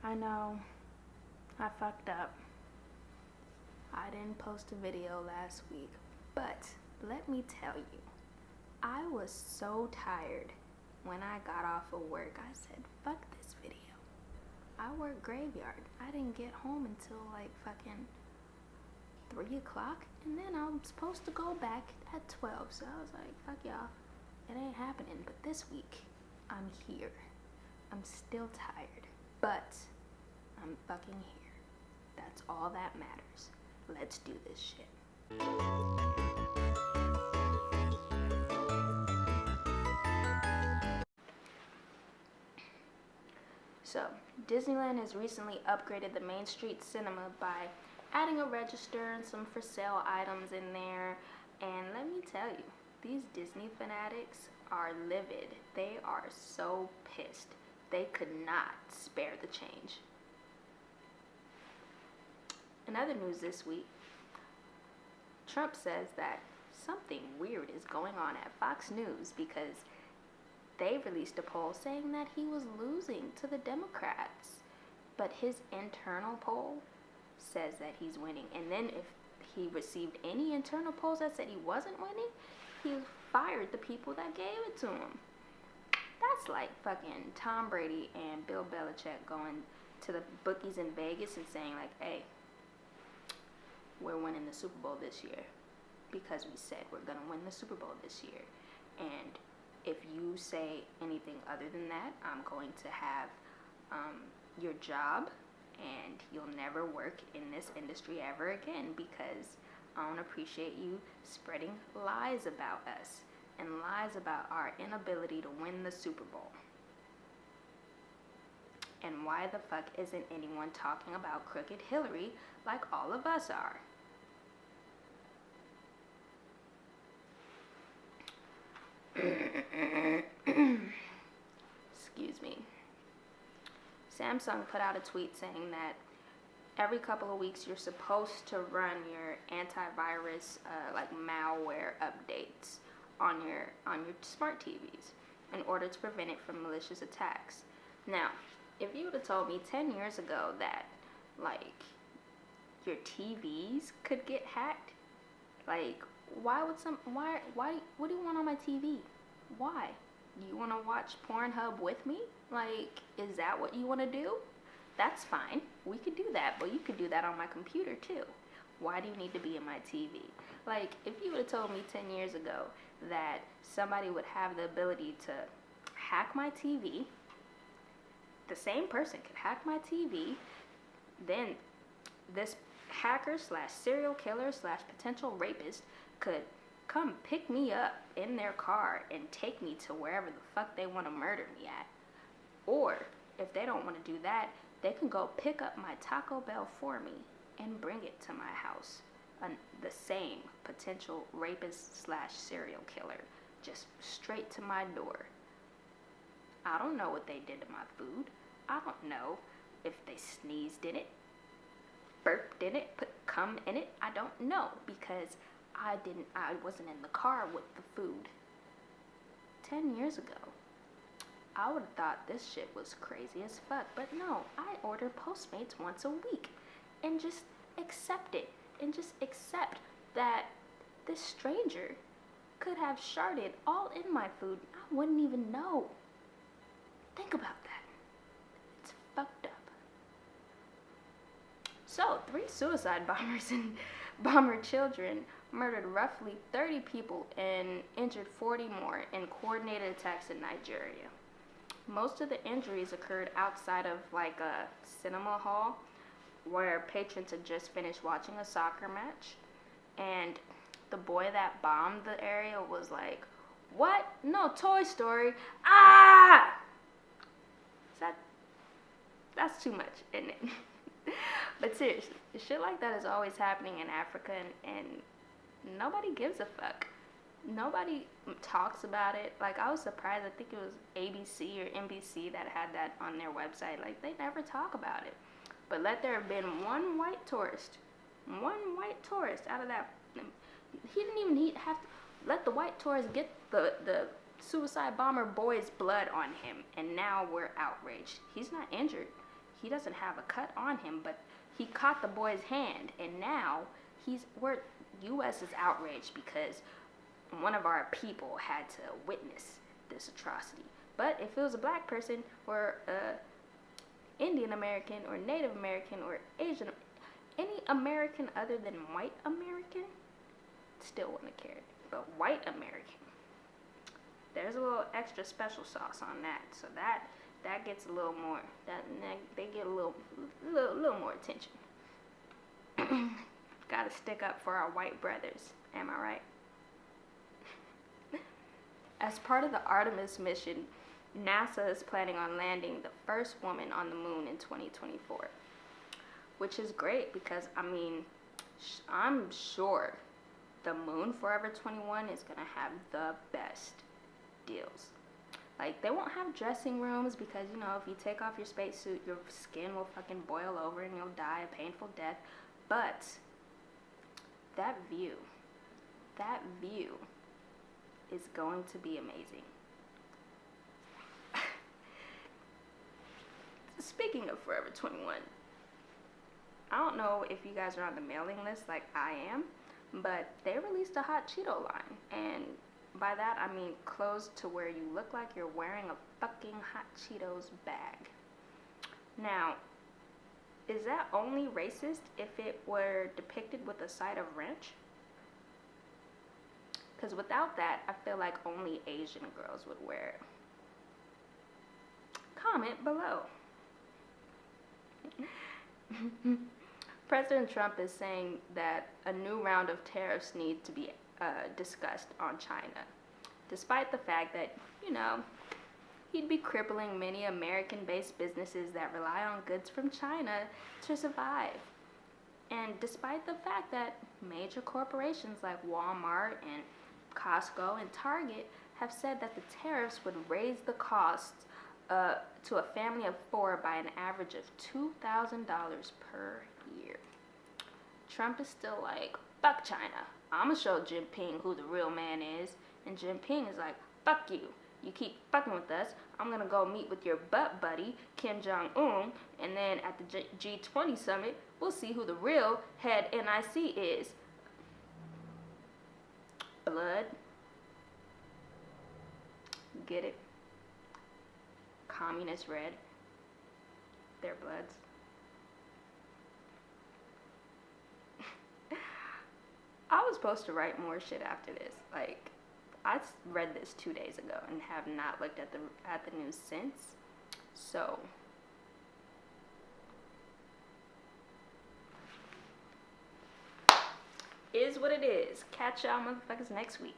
I know I fucked up. I didn't post a video last week, but let me tell you, I was so tired when I got off of work. I said, fuck this video. I work graveyard. I didn't get home until like fucking 3 o'clock, and then I'm supposed to go back at 12. So I was like, fuck y'all, it ain't happening. But this week, I'm here. I'm still tired, but I'm fucking here. That's all that matters. Let's do this shit. So, Disneyland has recently upgraded the Main Street Cinema by adding a register and some for sale items in there. And let me tell you, these Disney fanatics are livid. They are so pissed. They could not spare the change. In other news this week, Trump says that something weird is going on at Fox News because they released a poll saying that he was losing to the Democrats. But his internal poll says that he's winning. And then if he received any internal polls that said he wasn't winning, he fired the people that gave it to him. That's like fucking Tom Brady and Bill Belichick going to the bookies in Vegas and saying like, hey, we're winning the Super Bowl this year because we said we're going to win the Super Bowl this year. And if you say anything other than that, I'm going to have your job and you'll never work in this industry ever again because I don't appreciate you spreading lies about us and lies about our inability to win the Super Bowl. And why the fuck isn't anyone talking about crooked Hillary like all of us are? Excuse me. Samsung put out a tweet saying that every couple of weeks you're supposed to run your antivirus like malware updates on your smart TVs in order to prevent it from malicious attacks. Now, if you would have told me 10 years ago that like your TVs could get hacked, like what do you want on my TV? Why? You want to watch Pornhub with me? Like, is that what you want to do? That's fine. We could do that, but you could do that on my computer too. Why do you need to be in my TV? Like, if you would have told me 10 years ago that somebody would have the ability to hack my TV, the same person could hack my TV, then this hacker slash serial killer slash potential rapist could come pick me up in their car and take me to wherever the fuck they want to murder me at. Or, if they don't want to do that, they can go pick up my Taco Bell for me and bring it to my house. The same potential rapist slash serial killer, just straight to my door. I don't know what they did to my food. I don't know if they sneezed in it, burped in it, put cum in it. I don't know because I wasn't in the car with the food. 10 years ago, I would have thought this shit was crazy as fuck, but no, I order Postmates once a week and just accept it and just accept that this stranger could have sharded all in my food. I wouldn't even know. Think about that. It's fucked up. So, 3 suicide bombers and bomber children murdered roughly 30 people and injured 40 more in coordinated attacks in Nigeria. Most of the injuries occurred outside of like a cinema hall where patrons had just finished watching a soccer match, and the boy that bombed the area was like, "What? No, Toy Story. Ah!" That's too much, isn't it? But seriously, shit like that is always happening in Africa, and nobody gives a fuck. Nobody talks about it. Like, I was surprised. I think it was ABC or NBC that had that on their website. Like, they never talk about it. But let there have been one white tourist out of that. He didn't even have to let the white tourist get the suicide bomber boy's blood on him, and now we're outraged. He's not injured. he doesn't have a cut on him, but he caught the boy's hand, and now U.S. is outraged because one of our people had to witness this atrocity. But if it was a black person or Indian American or Native American or Asian, any American other than white American, still wouldn't have cared. But white American, there's a little extra special sauce on that, so that gets a little more. They get a little more attention. Gotta stick up for our white brothers. Am I right? As part of the Artemis mission, NASA is planning on landing the first woman on the moon in 2024, which is great because, I mean, I'm sure the Moon Forever 21 is going to have the best deals. Like, they won't have dressing rooms because, you know, if you take off your spacesuit, your skin will fucking boil over and you'll die a painful death. But that view is going to be amazing. Speaking of Forever 21, I don't know if you guys are on the mailing list like I am, but they released a hot Cheeto line, and by that I mean clothes to where you look like you're wearing a fucking Hot Cheetos bag. Now, is that only racist if it were depicted with a side of ranch? Because without that, I feel like only Asian girls would wear it. Comment below. President Trump is saying that a new round of tariffs need to be discussed on China, despite the fact that, you know, he'd be crippling many American-based businesses that rely on goods from China to survive. And despite the fact that major corporations like Walmart and Costco and Target have said that the tariffs would raise the costs to a family of 4 by an average of $2,000 per year. Trump is still like, fuck China. I'ma show Jinping who the real man is. And Jinping is like, fuck you. You keep fucking with us, I'm gonna go meet with your butt buddy, Kim Jong-un, and then at the G20 summit, we'll see who the real head NIC is. Blood. Get it? Communist red. Their bloods. I was supposed to write more shit after this. Like, I read this 2 days ago and have not looked at the news since. So, is what it is. Catch y'all motherfuckers next week.